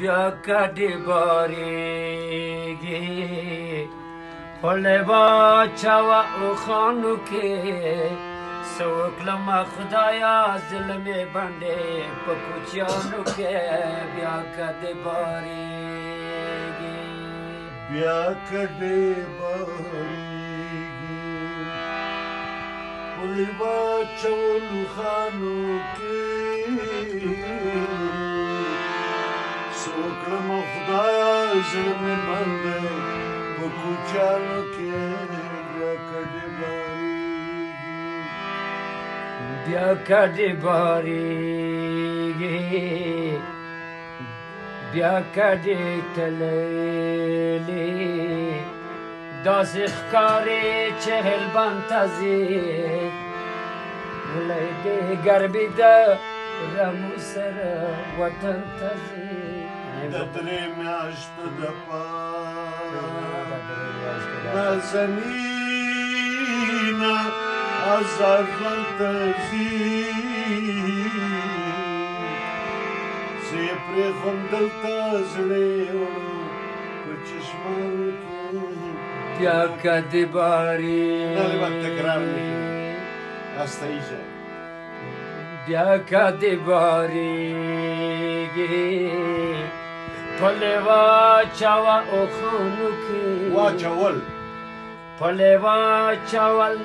بیا کډې بارېږي خولې واچوه اوښانو کې څه وکړمه خدایه زړه مې بندې په کوچیانو کې بیا کډې بارېږي بیا کډې بارېږي خولې واچوه اوښانو کې وکړم خدایا زړه مې بند دی په کوچیانو کې بیا کډې بارېږي بیا کډې بارېږي بیا کډې تللې داسې ښکاري چې هلبند ته ځي ولی دې ګربېده رمو سره وطن ته ځي د درې میاشتو دپاره نازنینه ازار ژوند ته ځي زه یې پرېښوم دلته زړه یې وړو په چشمانو کې بیا کډې بارېږي بیا کډې بارېږي پلې واچوه اوښانو کې واچول پلې واچول